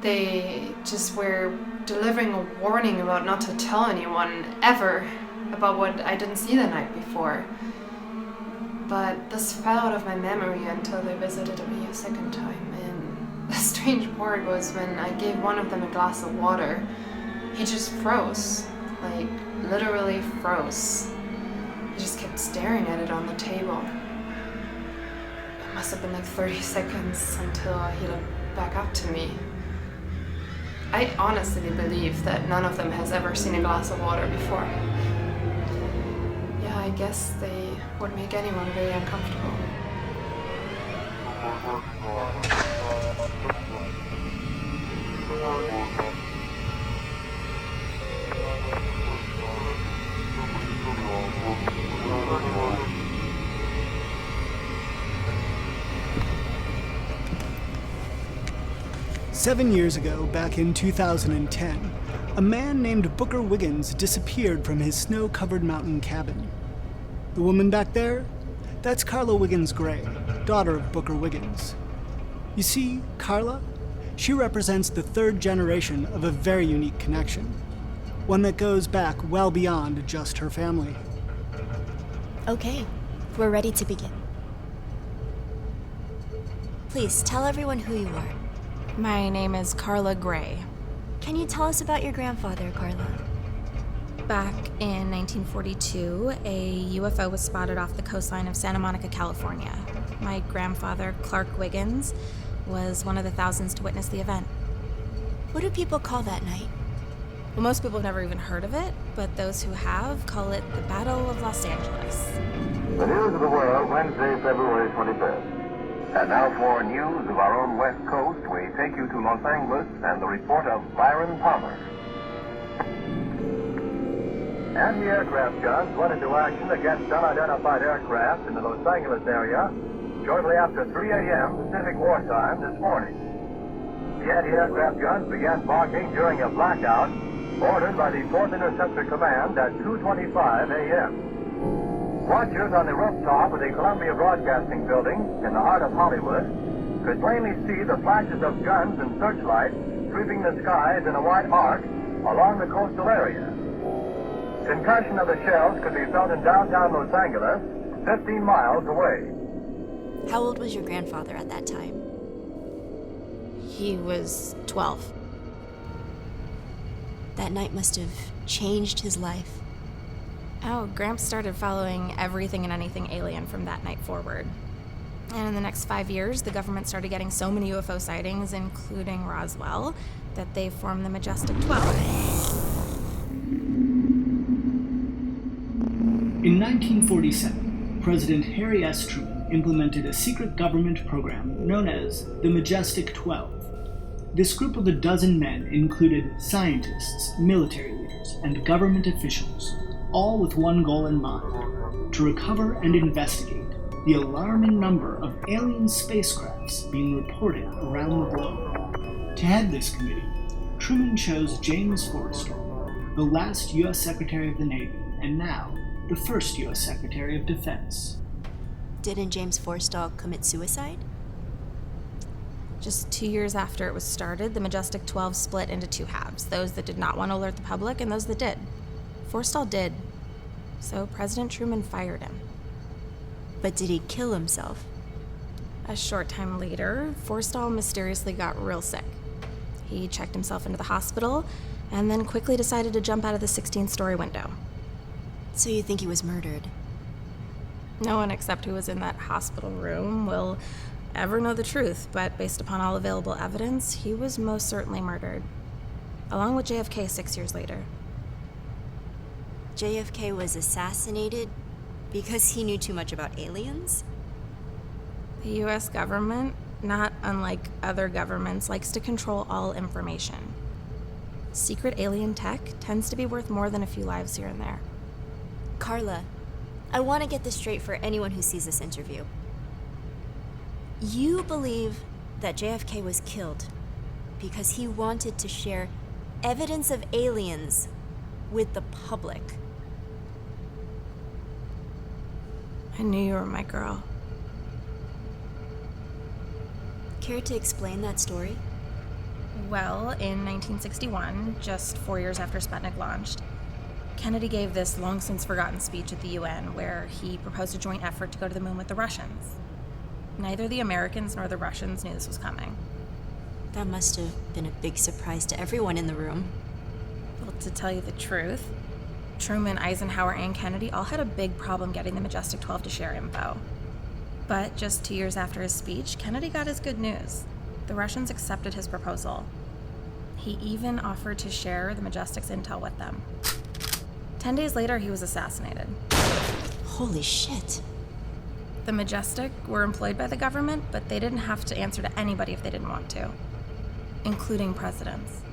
They just were delivering a warning about not to tell anyone, ever, about what I didn't see the night before. But this fell out of my memory until they visited me a second time, and the strange part was when I gave one of them a glass of water, he just froze. Like, literally froze. He just kept staring at it on the table. It must have been like 30 seconds until he looked back up to me. I honestly believe that none of them has ever seen a glass of water before. Yeah, I guess they would make anyone very uncomfortable. Seven years ago, back in 2010, a man named Booker Wiggins disappeared from his snow-covered mountain cabin. The woman back there? That's Carla Wiggins Gray, daughter of Booker Wiggins. You see, Carla? She represents the third generation of a very unique connection, one that goes back well beyond just her family. Okay, we're ready to begin. Please tell everyone who you are. My name is Carla Gray. Can you tell us about your grandfather, Carla? Back in 1942, a UFO was spotted off the coastline of Santa Monica, California. My grandfather, Clark Wiggins, was one of the thousands to witness the event. What do people call that night? Well, most people have never even heard of it, but those who have call it the Battle of Los Angeles. The news of the world, Wednesday, February 25th. And now for news of our own West Coast, we take you to Los Angeles and the report of Byron Palmer. Anti-aircraft guns went into action against unidentified aircraft in the Los Angeles area shortly after 3 a.m. Pacific Wartime this morning. The anti-aircraft guns began barking during a blackout ordered by the 4th Interceptor Command at 2:25 a.m. Watchers on the rooftop of the Columbia Broadcasting Building in the heart of Hollywood could plainly see the flashes of guns and searchlights sweeping the skies in a wide arc along the coastal area. Concussion of the shells could be felt in downtown Los Angeles, 15 miles away. How old was your grandfather at that time? He was 12. That night must have changed his life. Oh, Gramps started following everything and anything alien from that night forward. And in the next 5 years, the government started getting so many UFO sightings, including Roswell, that they formed the Majestic 12. In 1947, President Harry S. Truman implemented a secret government program known as the Majestic 12. This group of a dozen men included scientists, military leaders, and government officials, all with one goal in mind: to recover and investigate the alarming number of alien spacecrafts being reported around the globe. To head this committee, Truman chose James Forrestal, the last U.S. Secretary of the Navy, and now the first U.S. Secretary of Defense. Didn't James Forrestal commit suicide? Just 2 years after it was started, the Majestic 12 split into two halves, those that did not want to alert the public and those that did. Forrestal did, so President Truman fired him. But did he kill himself? A short time later, Forrestal mysteriously got real sick. He checked himself into the hospital and then quickly decided to jump out of the 16th-story window. So you think he was murdered? No one except who was in that hospital room will ever know the truth, but based upon all available evidence, he was most certainly murdered, along with JFK 6 years later. JFK was assassinated because he knew too much about aliens? The U.S. government, not unlike other governments, likes to control all information. Secret alien tech tends to be worth more than a few lives here and there. Carla, I want to get this straight for anyone who sees this interview. You believe that JFK was killed because he wanted to share evidence of aliens with the public. I knew you were my girl. Care to explain that story? Well, in 1961, just 4 years after Sputnik launched, Kennedy gave this long-since-forgotten speech at the UN where he proposed a joint effort to go to the moon with the Russians. Neither the Americans nor the Russians knew this was coming. That must have been a big surprise to everyone in the room. Well, to tell you the truth, Truman, Eisenhower, and Kennedy all had a big problem getting the Majestic 12 to share info. But just 2 years after his speech, Kennedy got his good news. The Russians accepted his proposal. He even offered to share the Majestic's intel with them. 10 days later, he was assassinated. Holy shit. The Majestic were employed by the government, but they didn't have to answer to anybody if they didn't want to, including presidents.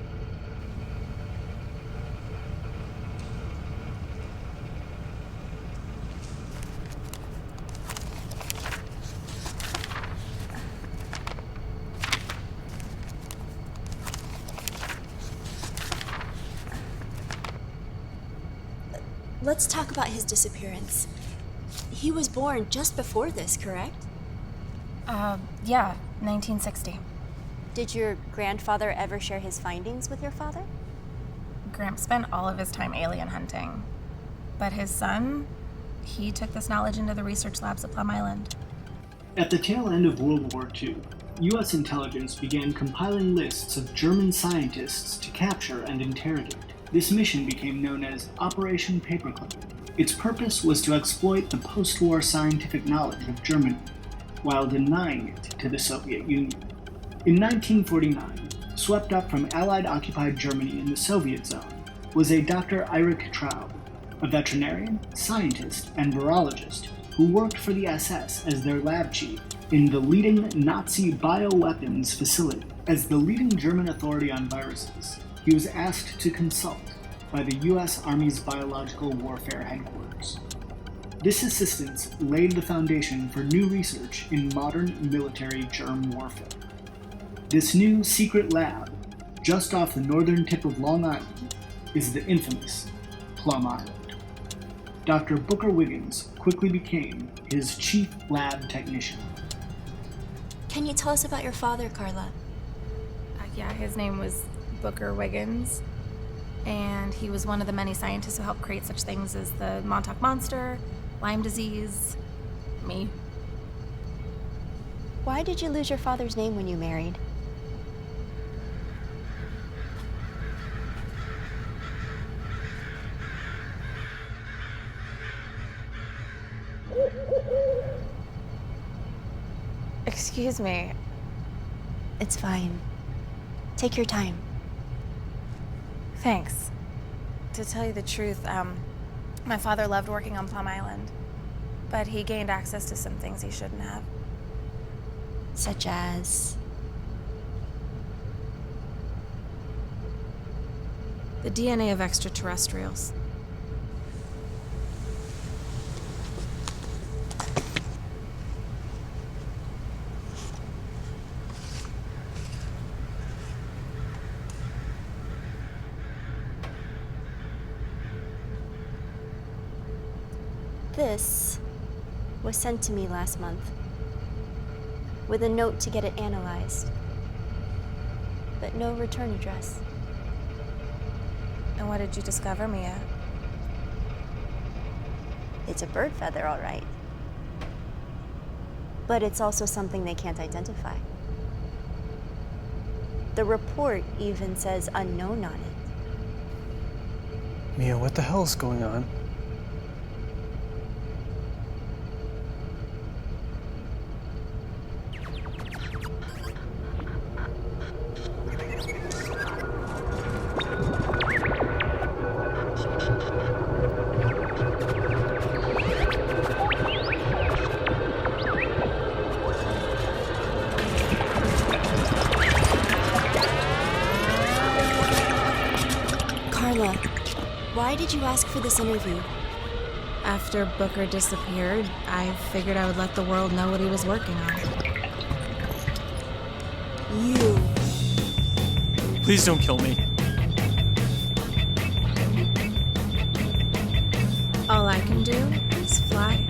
Let's talk about his disappearance. He was born just before this, correct? Yeah, 1960. Did your grandfather ever share his findings with your father? Gramps spent all of his time alien hunting. But his son, he took this knowledge into the research labs at Plum Island. At the tail end of World War II, U.S. intelligence began compiling lists of German scientists to capture and interrogate. This mission became known as Operation Paperclip. Its purpose was to exploit the post-war scientific knowledge of Germany, while denying it to the Soviet Union. In 1949, swept up from Allied-occupied Germany in the Soviet zone, was a Dr. Erich Traub, a veterinarian, scientist, and virologist who worked for the SS as their lab chief in the leading Nazi bioweapons facility. As the leading German authority on viruses, he was asked to consult by the U.S. Army's Biological Warfare Headquarters. This assistance laid the foundation for new research in modern military germ warfare. This new secret lab, just off the northern tip of Long Island, is the infamous Plum Island. Dr. Booker Wiggins quickly became his chief lab technician. Can you tell us about your father, Carla? Yeah, his name was Booker Wiggins, and he was one of the many scientists who helped create such things as the Montauk Monster, Lyme disease, me. Why did you lose your father's name when you married? Excuse me. It's fine. Take your time. Thanks. To tell you the truth, my father loved working on Plum Island, but he gained access to some things he shouldn't have. Such as? The DNA of extraterrestrials. This was sent to me last month with a note to get it analyzed, but no return address. And what did you discover, Mia? It's a bird feather, all right. But it's also something they can't identify. The report even says unknown on it. Mia, what the hell is going on? Carla, why did you ask for this interview? After Booker disappeared, I figured I would let the world know what he was working on. You. Please don't kill me. All I can do is fly.